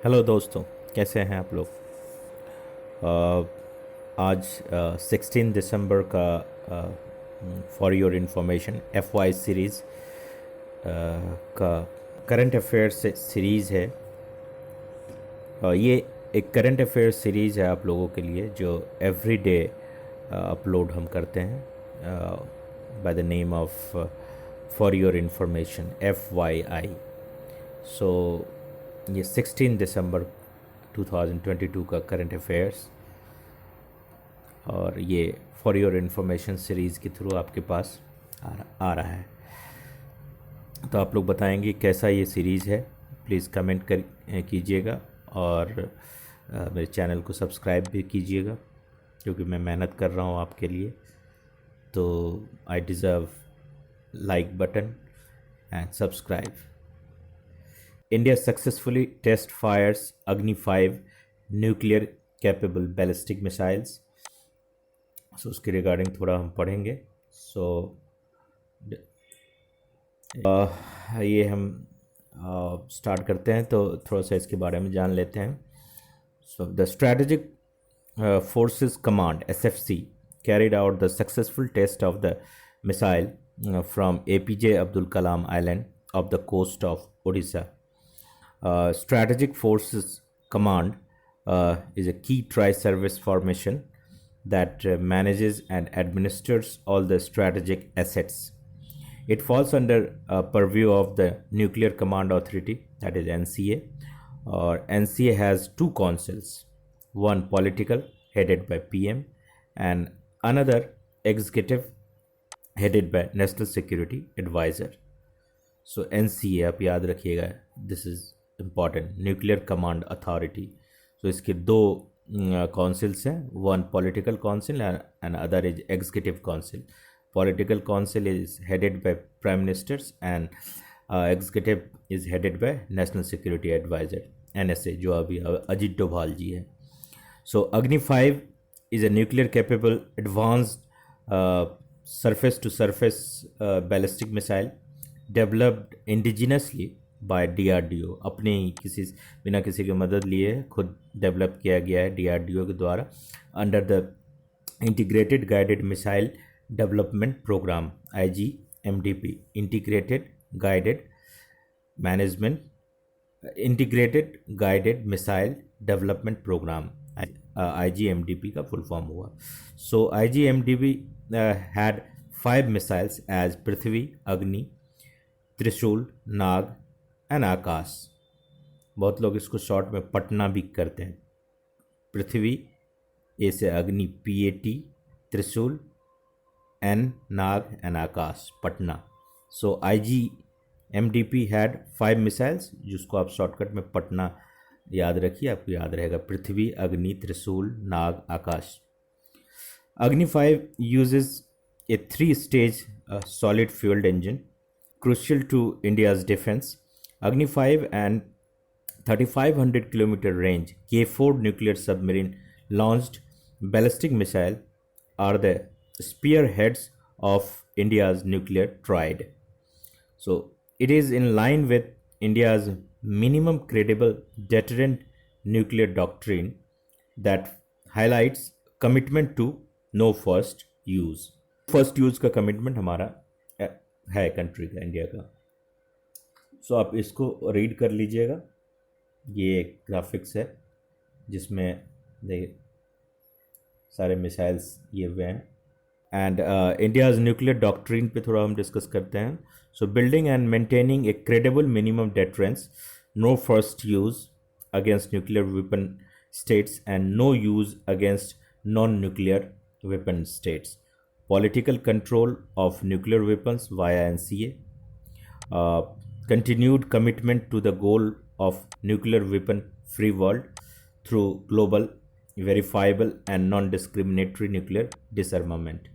Hello दोस्तों, कैसे हैं आप लोग। आज 16 दिसंबर का for your information FY series का करंट अफेयर्स सीरीज़ है। ये एक करंट अफेयर्स सीरीज़ है आप लोगों के लिए जो एवरी डे अपलोड हम करते हैं by the name of for your information FYI। सो ये 16 दिसंबर 2022 का करंट अफेयर्स और ये फॉर योर इन्फॉर्मेशन सीरीज़ के थ्रू आपके पास आ रहा है। तो आप लोग बताएंगे कैसा ये सीरीज़ है, प्लीज़ कमेंट कर कीजिएगा और मेरे चैनल को सब्सक्राइब भी कीजिएगा क्योंकि मैं मेहनत कर रहा हूँ आपके लिए। तो I deserve like button and subscribe. India successfully test fires Agni 5 nuclear capable ballistic missiles. सो उसके रिगार्डिंग थोड़ा हम पढ़ेंगे। सो ये हम स्टार्ट करते हैं तो थोड़ा सा इसके बारे में जान लेते हैं। So the strategic forces command SFC carried out the successful test of the missile from APJ Abdul Kalam Island of the coast of Odisha. Strategic Forces Command is a key tri-service formation that manages and administers all the strategic assets. It falls under purview of the Nuclear Command Authority, that is NCA, or NCA has two councils, one political headed by PM and another executive headed by National Security Advisor. So NCA आप याद रखिएगा, this is important, nuclear command authority. So इसके दो councils हैं, one political council and other is executive council. Political council is headed by prime ministers and executive is headed by national security advisor NSA, जो अभी अजित डोभाल जी है। सो अग्नि 5 is a nuclear capable advanced surface to surface ballistic missile developed indigenously by DRDO, अपने ही बिना किसी की मदद लिए खुद डेवलप किया गया है DRDO के द्वारा under the integrated guided missile development programme IGMDP, integrated guided management integrated guided missile development programme IGMDP का फुल फॉर्म हुआ। So IGMDP had 5 missiles as Prithvi, Agni, Trishul, Nag and Akash. बहुत लोग इसको short में पटना भी करते हैं। पृथ्वी ए से अग्नि PAT, त्रिशूल N, Nag and Akash Patna. So IGMDP had 5 missiles, जिसको आप शॉर्टकट में पटना याद रखिए, आपको याद रहेगा पृथ्वी, अग्नि, त्रिशूल, नाग, आकाश। Agni 5 uses a 3-stage solid fueled engine crucial to India's defense. Agni 5 and 3500 kilometer range K4 nuclear submarine launched ballistic missile are the spearheads of India's nuclear triad. So it is in line with India's minimum credible deterrent nuclear doctrine that highlights commitment to no first use का commitment हमारा है country का, India का। सो आप इसको read कर लीजिएगा, ये एक ग्राफिक्स है जिसमें देखिए सारे मिसाइल्स ये हुए हैं। एंड इंडियाज़ न्यूक्लियर डॉक्ट्रिन पे थोड़ा हम डिस्कस करते हैं। So building and maintaining a credible minimum deterrence, no first use against nuclear weapon states and no use against non-nuclear weapon states, political control of nuclear weapons via NCA, continued commitment to the goal of nuclear weapon free world through global, verifiable and non-discriminatory nuclear disarmament.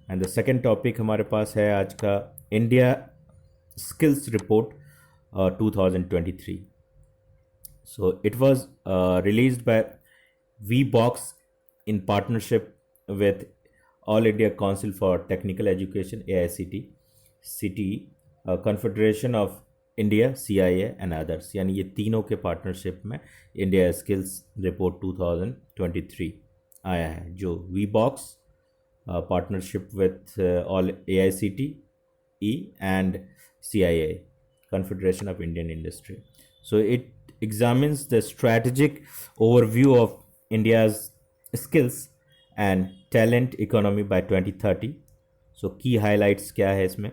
And the second topic हमारे पास है आज का India Skills Report 2023. So it was released by VBox in partnership with All India Council for Technical Education AICT, CTE, Confederation of India, CIA and others, यानी ये तीनों के partnership में इंडिया स्किल्स रिपोर्ट 2023 आया है, जो V box partnership with all AICTE and CIA, Confederation of Indian Industry. So it examines the strategic overview of India's skills and talent economy by 2030. So key highlights क्या है इसमें?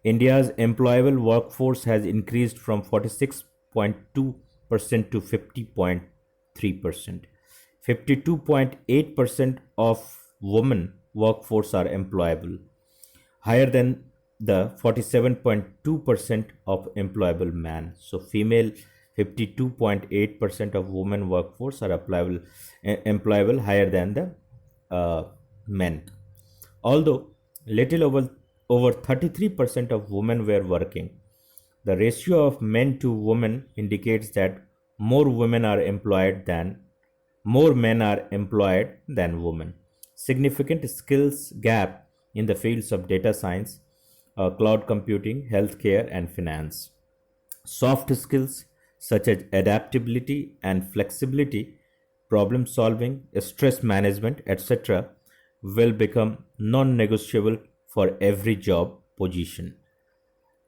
India's employable workforce has increased from 46.2% to 50.3%. 52.8% of women workforce are employable, higher than the 47.2% of employable man. So female 52.8% of women workforce are employable higher than the men. Although little over 33% of women were working, the ratio of men to women indicates that more women are employed than more men are employed than women. Significant skills gap in the fields of data science, cloud computing, healthcare, and finance. Soft skills such as adaptability and flexibility, problem solving, stress management, etc., will become non negotiable for every job position.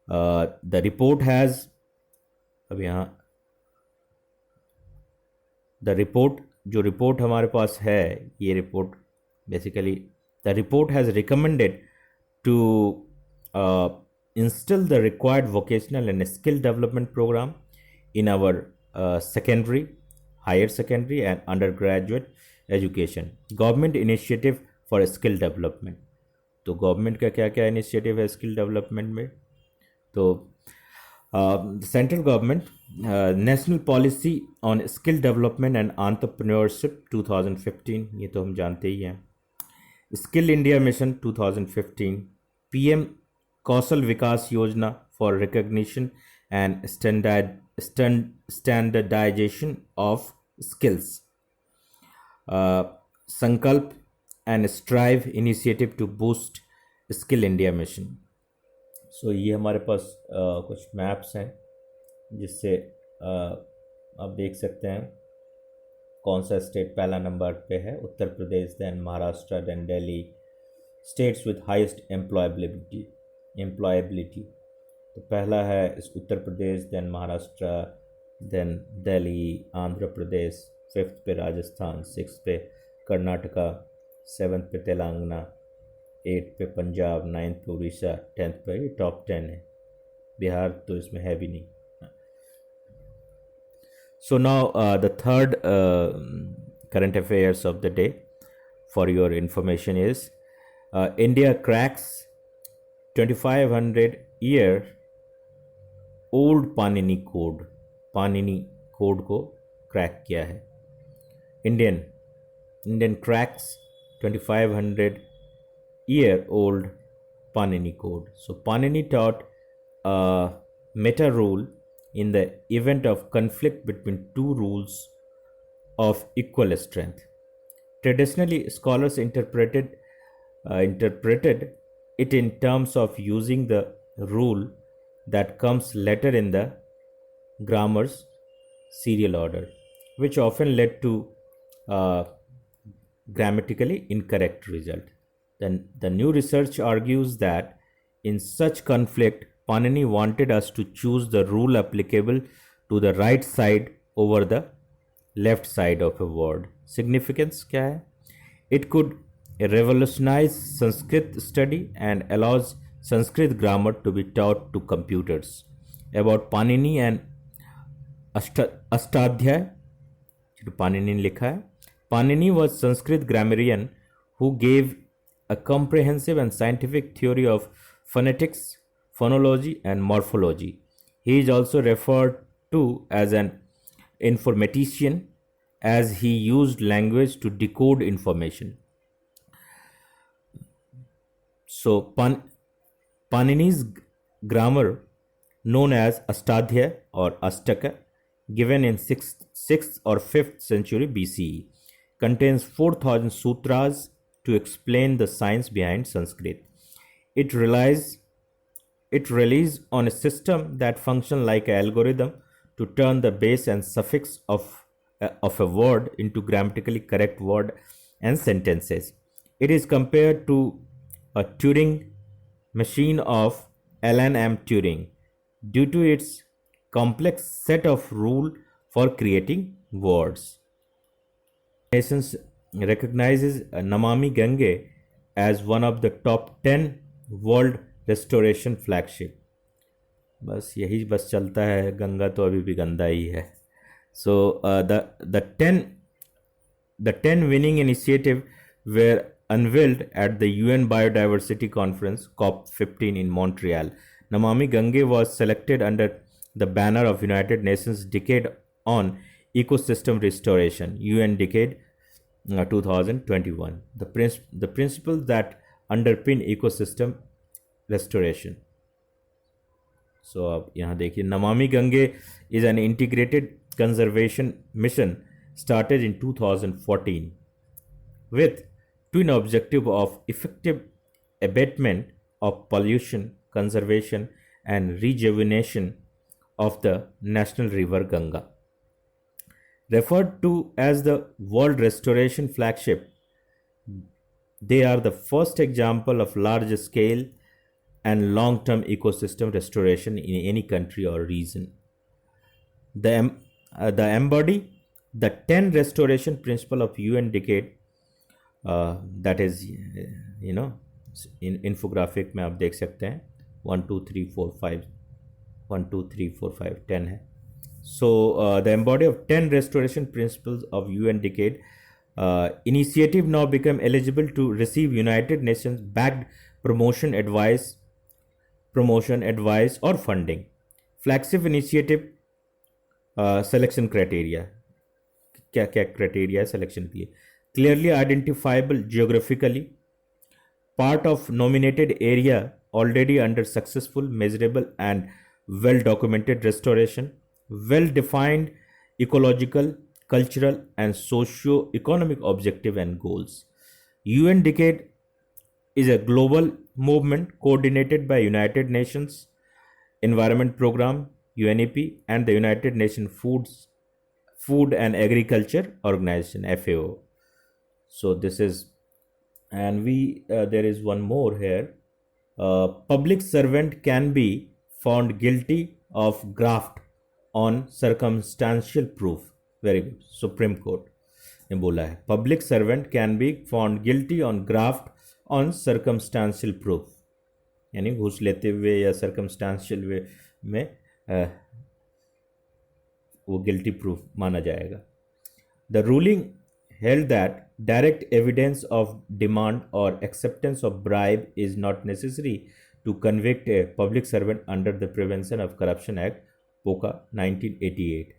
The report has, अब यहाँ the report, जो report हमारे पास है, ये report basically the report has recommended to instill the required vocational and skill development program in our secondary, higher secondary and undergraduate education. Government initiative for skill development. तो government का क्या क्या initiative है skill development में? तो central government national policy on skill development and entrepreneurship 2015, ये तो हम जानते ही हैं. Skill India mission 2015, PM Kaushal Vikas Yojana for recognition and standardisation of skills, Sankalp and strive initiative to boost skill India mission. So ये हमारे पास कुछ मैप्स हैं जिससे आप देख सकते हैं कौन सा स्टेट पहला नंबर पे है. Uttar Pradesh, then Maharashtra, then Delhi. States with highest employability, तो पहला है Uttar Pradesh, then Maharashtra, then Delhi, Andhra Pradesh, 5th पे राजस्थान, 6th पे कर्नाटका, 7th पे तेलंगाना, 8th पे पंजाब, 9th पे उड़ीसा, 10th पे ये टॉप 10 है. बिहार तो इसमें है भी नहीं. So now the third current affairs of the day for your information is India cracks 2500 year old Panini code. Panini code को क्रैक किया है. Indian cracks 2500 year old Panini code. So Panini taught a meta rule in the event of conflict between two rules of equal strength. Traditionally, scholars interpreted it in terms of using the rule that comes later in the grammar's serial order, which often led to grammatically incorrect result. Then the new research argues that in such conflict, Panini wanted us to choose the rule applicable to the right side over the left side of a word. Significance क्या है? It could revolutionize Sanskrit study and allows Sanskrit grammar to be taught to computers. About Panini and Astadhyay, जो Panini ने लिखा है. Panini was Sanskrit grammarian who gave a comprehensive and scientific theory of phonetics, phonology and morphology. He is also referred to as an informatician as he used language to decode information. So Panini's grammar, known as Astadhyay or Astaka, given in 6th or 5th century BCE, contains 4000 sutras to explain the science behind Sanskrit. It relies It relies on a system that functions like an algorithm to turn the base and suffix of a word into grammatically correct word and sentences. It is compared to a Turing machine of Alan M. Turing due to its complex set of rules for creating words. Nations recognizes Namami Gange as one of the top 10 world restoration flagship. बस यही बस चलता है, गंगा तो अभी भी गंदा ही है. So the ten winning initiative were unveiled at the UN Biodiversity Conference COP15 in Montreal. Namami Gange was selected under the banner of United Nations Decade on Ecosystem Restoration, UN Decade 2021. The principles that underpin ecosystem restoration. So अब यहाँ देखिए, Namami Gange is an integrated conservation mission started in 2014 with twin objective of effective abatement of pollution, conservation and rejuvenation of the national river Ganga. Referred to as the World Restoration Flagship, they are the first example of large scale and long term ecosystem restoration in any country or region. The embody the 10 restoration principle of UN decade, that is, in infographic में आप देख सकते हैं 1 2 3 4 5 1 2 3 4 5 10 है. So the embody of 10 restoration principles of UN decade initiative now become eligible to receive United Nations backed promotion advice or funding. Flagship initiative selection criteria, क्या क्या criteria है selection के लिए? Clearly identifiable geographically, part of nominated area already under successful, measurable and well documented restoration, well defined ecological, cultural and socio-economic objective and goals. UN Decade is a global movement coordinated by United Nations Environment Program UNEP and the United Nations Food and Agriculture Organization FAO. So this is, and there is one more here. Public servant can be found guilty of graft on circumstantial proof. Very good. Supreme Court ने बोला है public servant can be found guilty on graft on circumstantial proof, यानी घूस लेते हुए या circumstantial वे में वो गिल्टी प्रूफ माना जाएगा. The ruling held that direct evidence of demand or acceptance of bribe is not necessary to convict a public servant under the Prevention of Corruption Act (POCA) 1988.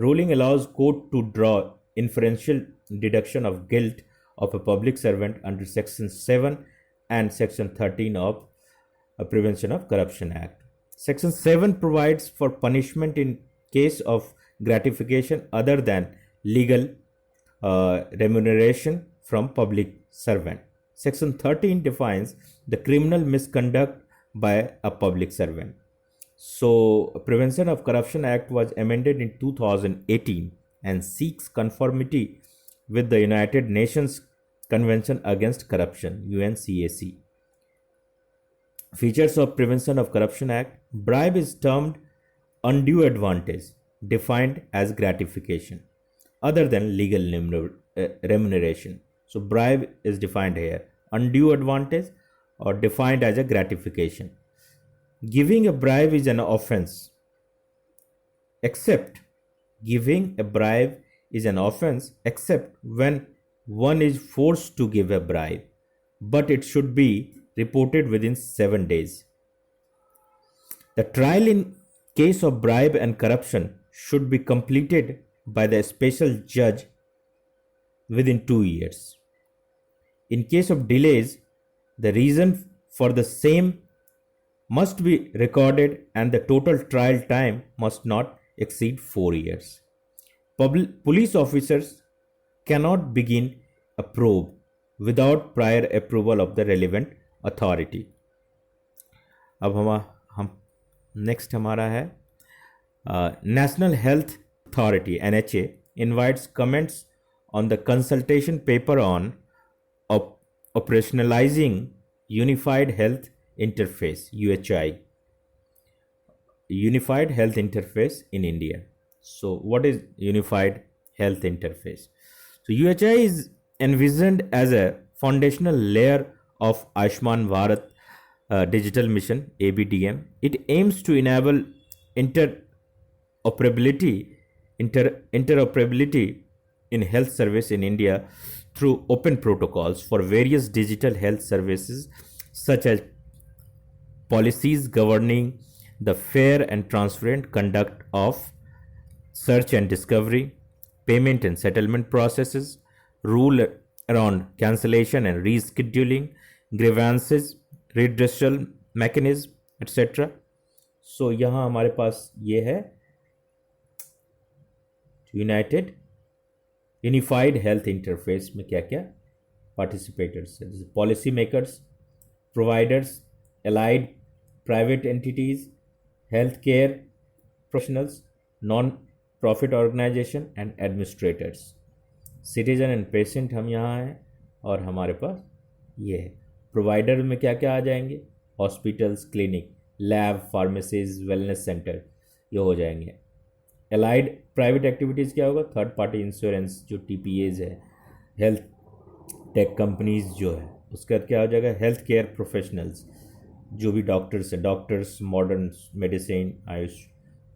Ruling allows court to draw inferential deduction of guilt of a public servant under Section 7 and Section 13 of Prevention of Corruption Act. Section 7 provides for punishment in case of gratification other than legal remuneration from public servant. Section 13 defines the criminal misconduct by a public servant. So, Prevention of Corruption Act was amended in 2018 and seeks conformity with the United Nations Convention Against Corruption (UNCAC). Features of Prevention of Corruption Act: bribe is termed undue advantage, defined as gratification other than legal remuneration. So bribe is defined here, undue advantage or defined as a gratification. Giving a bribe is an offense, except when one is forced to give a bribe, but it should be reported within 7 days. The trial in case of bribe and corruption should be completed by the special judge within 2 years. In case of delays, the reason for the same must be recorded and the total trial time must not exceed 4 years. Police officers cannot begin a probe without prior approval of the relevant authority. अब next हमारा है national health authority NHA invites comments on the consultation paper on operationalizing unified health interface unified health interface in India. So what is unified health interface? So UHI is envisioned as a foundational layer of Ayushman Bharat digital mission ABDM. It aims to enable interoperability interoperability in health service in India through open protocols for various digital health services such as policies governing the fair and transparent conduct of search and discovery, payment and settlement processes, rule around cancellation and rescheduling, grievances, redressal mechanism, etc. So यहाँ हमारे पास ये है unified health interface में क्या क्या participators है, जैसे policy makers, providers, allied private entities, health care professionals, non profit organisation and administrators, citizen and patient हम यहाँ हैं, और हमारे पास ये है प्रोवाइडर में क्या क्या आ जाएंगे, hospitals, clinic, lab, pharmacies, wellness centre, ये हो जाएंगे। एलाइड प्राइवेट एक्टिविटीज़ क्या होगा, थर्ड पार्टी इंश्योरेंस जो TPAs है, हेल्थ टेक कंपनीज जो है, उसका क्या हो जाएगा, हेल्थ केयर प्रोफेशनल्स जो भी डॉक्टर्स हैं, doctors, modern medicine, Ayush,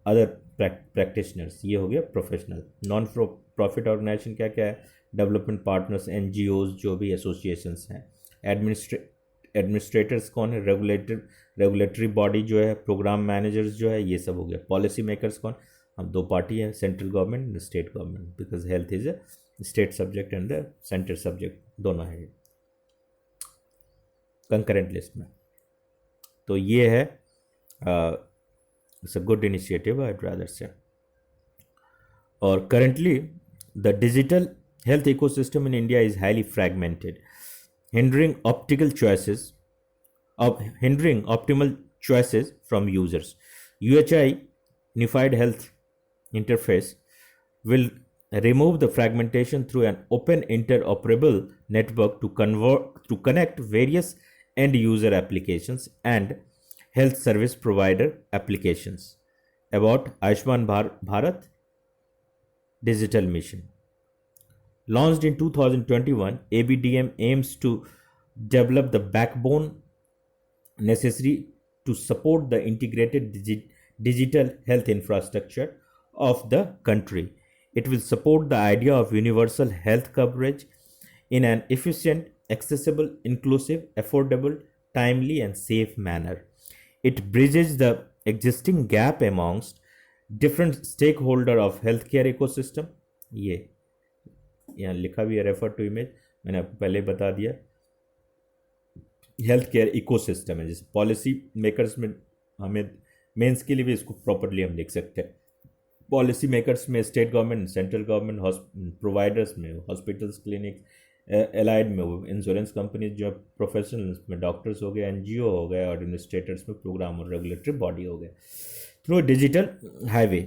other practitioners, ये हो गया प्रोफेशनल। नॉन प्रॉफिट ऑर्गेनाइजेशन क्या क्या है, डेवलपमेंट पार्टनर्स, NGOs जो भी एसोसिएशंस हैं। एडमिनिस्ट्रेटर्स कौन है, रेगुलेटरी बॉडी जो है, प्रोग्राम मैनेजर्स जो है, ये सब हो गया। पॉलिसी मेकर्स कौन, हम दो पार्टी हैं, central government and state government, because health is a state subject and the central subject, दोनों है कंकरेंट लिस्ट में। तो ये है it's a good initiative I rather से। और currently the digital health ecosystem in India is highly fragmented, hindering optimal choices from users. UHI Unified Health Interface will remove the fragmentation through an open interoperable network to connect various end user applications and health service provider applications. About Ayushman Bharat Digital Mission. Launched in 2021, ABDM aims to develop the backbone necessary to support the integrated digital health infrastructure of the country. It will support the idea of universal health coverage in an efficient, accessible, inclusive, affordable, timely, and safe manner. It bridges the existing gap amongst different stakeholders of healthcare ecosystem. ये यहाँ लिखा भी है, refer to image, मैंने आपको पहले बता दिया। हेल्थ केयर इकोसिस्टम है, जैसे पॉलिसी मेकर्स में हमें मेंस के लिए भी इसको प्रॉपरली हम लिख सकते हैं। पॉलिसी मेकर्स में state government, central government, providers में हॉस्पिटल्स, क्लिनिक, एलाइड में वो इंश्योरेंस कंपनीज जो प्रोफेशनल्स में डॉक्टर्स हो गए, NGO हो गए, एडमिनिस्ट्रेटर्स में प्रोग्राम और रेगुलेटरी बॉडी हो गए। Through digital highway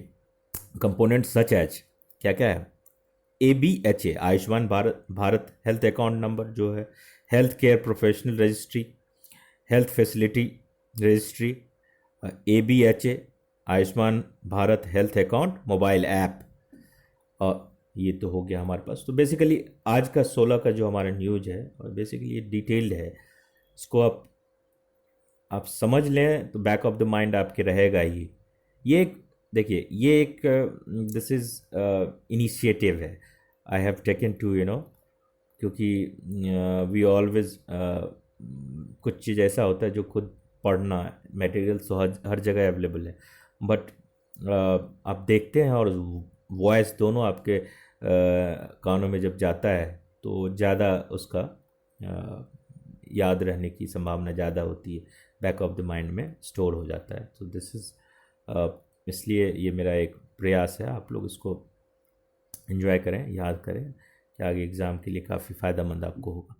component such as क्या क्या है, ABHA Ayushman Bharat health account number जो है, health care professional registry, health facility registry, ABHA Ayushman Bharat health account mobile app, और ये तो हो गया हमारे पास। तो बेसिकली आज का 16 का जो हमारा न्यूज है, और बेसिकली ये डिटेल्ड है, इसको आप समझ लें तो बैक ऑफ द माइंड आपके रहेगा ही। ये देखिए, ये एक दिस इज़ इनिशिएटिव है आई हैव टेकन टू क्योंकि वी ऑलवेज कुछ चीज़ ऐसा होता है जो खुद पढ़ना, मटेरियल्स तो हर जगह अवेलेबल है, बट आप देखते हैं और वॉइस दोनों आपके कानों में जब जाता है तो ज़्यादा उसका याद रहने की संभावना ज़्यादा होती है, बैक ऑफ द माइंड में स्टोर हो जाता है। तो दिस इज़ इसलिए ये मेरा एक प्रयास है, आप लोग इसको एंजॉय करें, याद करें कि आगे एग्ज़ाम के लिए काफ़ी फ़ायदेमंद आपको होगा।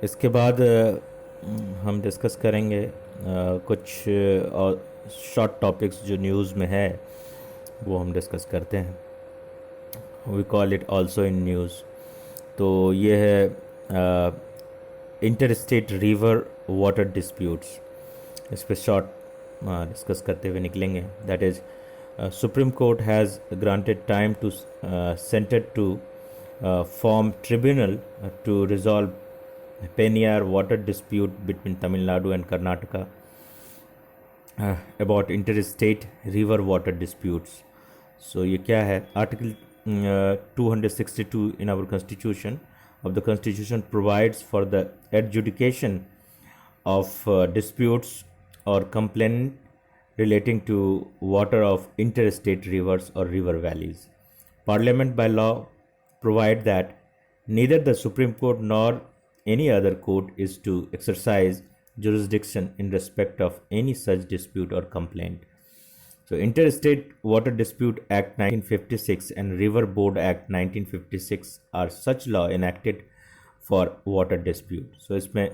इसके बाद हम डिस्कस करेंगे कुछ और शॉर्ट टॉपिक्स जो न्यूज़ में है वो हम डिस्कस करते हैं. We call it also in news. तो ये है inter state river water disputes. इस पर शॉर्ट डिस्कस करते हुए निकलेंगे. That is supreme court has granted time to centre to form tribunal to resolve Peniyar water dispute between Tamil Nadu and Karnataka about interstate river water disputes. So ये क्या है? Article 262 in our constitution of the constitution provides for the adjudication of disputes or complaint relating to water of interstate rivers or river valleys. Parliament by law provide that neither the Supreme Court nor any other court is to exercise jurisdiction in respect of any such dispute or complaint. So, Interstate Water Dispute Act 1956 and River Board Act 1956 are such law enacted for water dispute. So, इसमें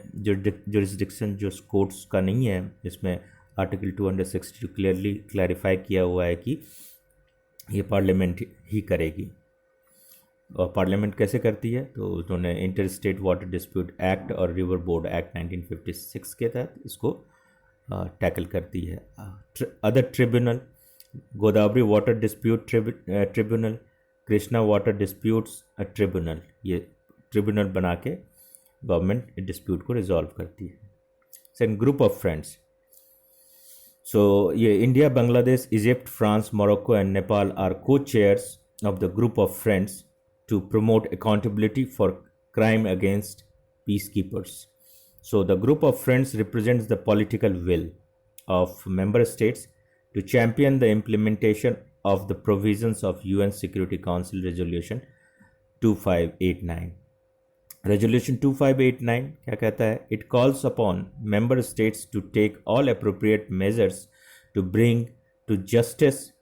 jurisdiction जो courts का नहीं है, इसमें article 262 clearly clarify किया हुआ है कि ये पार्लियामेंट ही करेगी. और पार्लियामेंट कैसे करती है? तो उन्होंने inter state water dispute act और रिवर बोर्ड एक्ट 1956 के तहत इसको टैकल करती है. Other tribunal, Godavari water dispute tribunal, Krishna water disputes tribunal, ये ट्रिब्यूनल बना के गवर्नमेंट डिस्प्यूट को रिजॉल्व करती है. Second, group of friends. So ये India, Bangladesh, Egypt, France, Morocco and Nepal are co chairs of the group of friends to promote accountability for crime against peacekeepers. So the group of friends represents the political will of member states to champion the implementation of the provisions of UN Security Council Resolution 2589. Resolution 2589 क्या कहता है? It calls upon member states to take all appropriate measures to bring to justice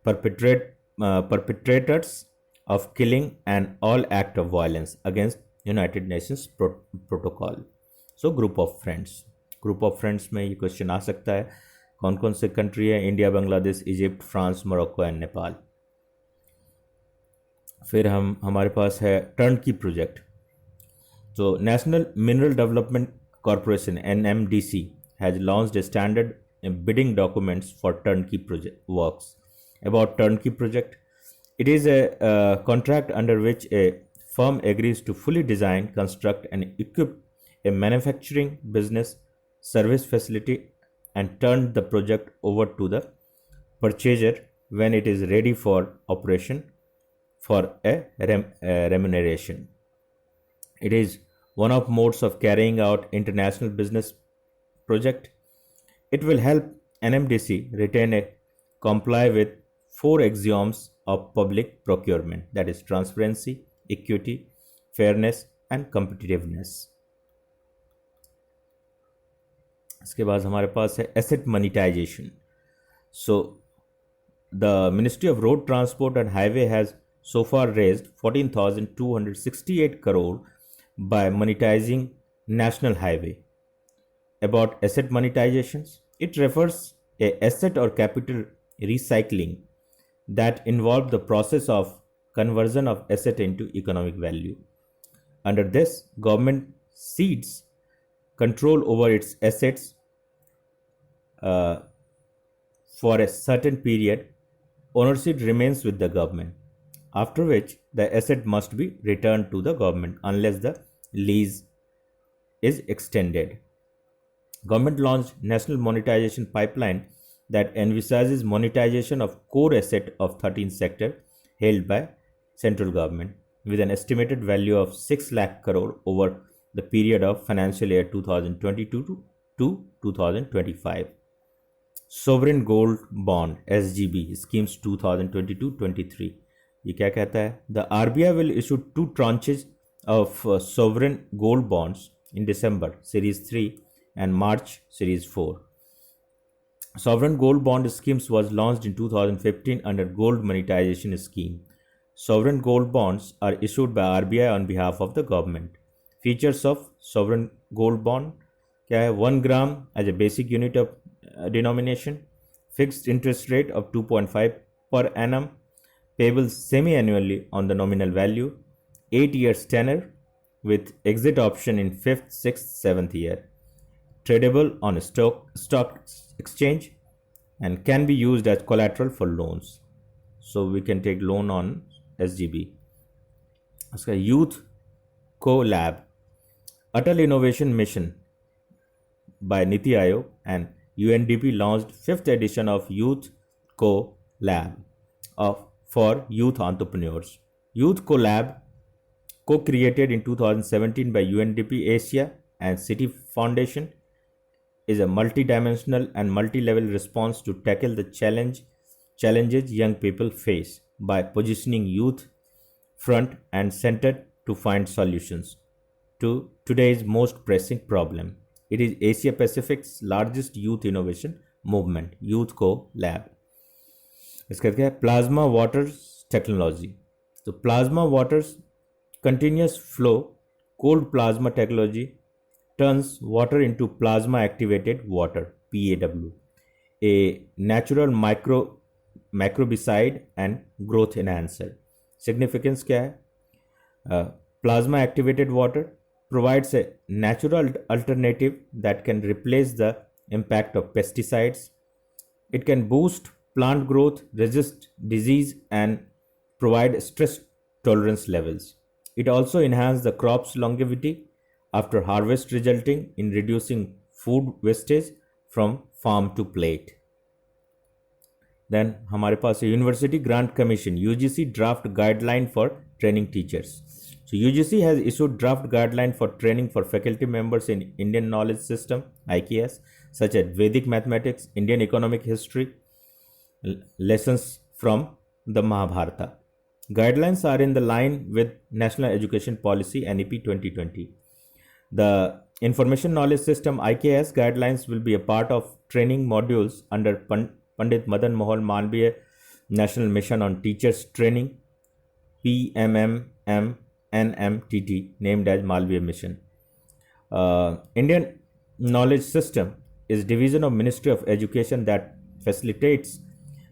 perpetrators of killing and all act of violence against United Nations protocol. So group of friends. Group of friends में ये question आ सकता है. कौन कौन से country है? India, Bangladesh, Egypt, France, Morocco and Nepal. फिर हमारे पास है टर्नकी प्रोजेक्ट. तो national mineral development corporation NMDC has launched a standard bidding documents for turnkey project works. About turnkey project, it is a contract under which a firm agrees to fully design, construct and equip a manufacturing business service facility and turn the project over to the purchaser when it is ready for operation for a remuneration. It is one of modes of carrying out international business project. It will help NMDC retain a comply with 4 axioms of public procurement, that is transparency, equity, fairness and competitiveness. इसके बाद हमारे पास है asset monetization. So the Ministry of Road Transport and Highway has so far raised 14,268 crore by monetizing national highway. About asset monetizations, it refers a asset or capital recycling that involve the process of conversion of asset into economic value. Under this, government cedes control over its assets for a certain period. Ownership remains with the government, after which the asset must be returned to the government unless the lease is extended. Government launched National Monetization Pipeline that envisages monetization of core asset of 13 sector held by central government with an estimated value of 6 lakh crore over the period of financial year 2022 to 2025. Sovereign Gold Bond SGB schemes 2022-23. ये क्या कहता है? The RBI will issue 2 tranches of sovereign gold bonds in December Series 3 and March Series 4. Sovereign gold bond schemes was launched in 2015 under gold monetization scheme. Sovereign gold bonds are issued by RBI on behalf of the government. Features of sovereign gold bond क्या है, 1 gram as a basic unit of denomination, fixed interest rate of 2.5 per annum, payable semi-annually on the nominal value, 8 years tenor with exit option in 5th, 6th, 7th year, tradable on a stock exchange, and can be used as collateral for loans. So we can take loan on SGB. उसका youth को lab, Atal innovation mission by Niti Aayog and UNDP launched 5th edition of Youth Co Lab for youth entrepreneurs. Youth Co Lab, co-created in 2017 by UNDP Asia and City Foundation, is a multi-dimensional and multi-level response to tackle the challenges young people face by positioning youth front and center to find solutions to today's most pressing problem. It is Asia Pacific's largest youth innovation movement, Youth Co Lab. इसका क्या है, plasma water technology. तो plasma water continuous flow cold plasma technology turns water into plasma activated water, PAW, a natural microbicide and growth enhancer. Significance क्या है, plasma activated water provides a natural alternative that can replace the impact of pesticides. It can boost plant growth, resist disease, and provide stress tolerance levels. It also enhances the crop's longevity after harvest, resulting in reducing food wastage from farm to plate. Then हमारे पास university grant commission, UGC draft guideline for training teachers. So UGC has issued draft guideline for training for faculty members in Indian knowledge system, IKS, such as Vedic mathematics, Indian economic history, lessons from the Mahabharata. Guidelines are in the line with National Education Policy NEP 2020. The Information Knowledge System IKS guidelines will be a part of training modules under Pandit Madan Mohan Malviya National Mission on Teachers Training, PMMNMTT, named as Malviya Mission. Indian Knowledge System is division of Ministry of Education that facilitates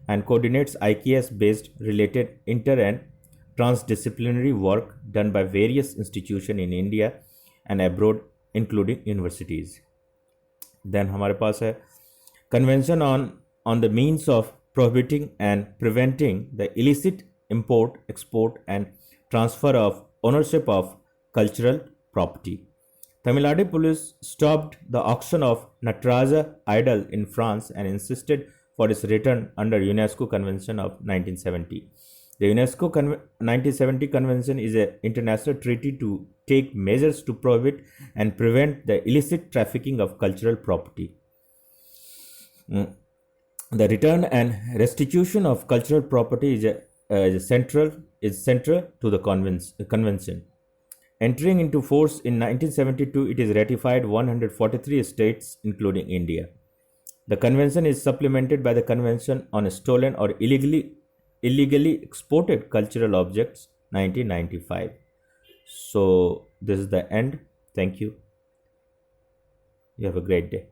and coordinates IKS based related inter and transdisciplinary work done by various institutions in India and abroad, including universities. Then हमारे पास है Convention on the means of prohibiting and preventing the illicit import, export, and transfer of ownership of cultural property. Tamil Nadu police stopped the auction of Nataraja idol in France and insisted for its return under UNESCO Convention of 1970. The UNESCO 1970 Convention is an international treaty to take measures to prohibit and prevent the illicit trafficking of cultural property. The return and restitution of cultural property is central to the convention. Entering into force in 1972, it is ratified 143 states, including India. The convention is supplemented by the Convention on Stolen or illegally exported cultural objects, 1995. So this is the end. Thank you. You have a great day.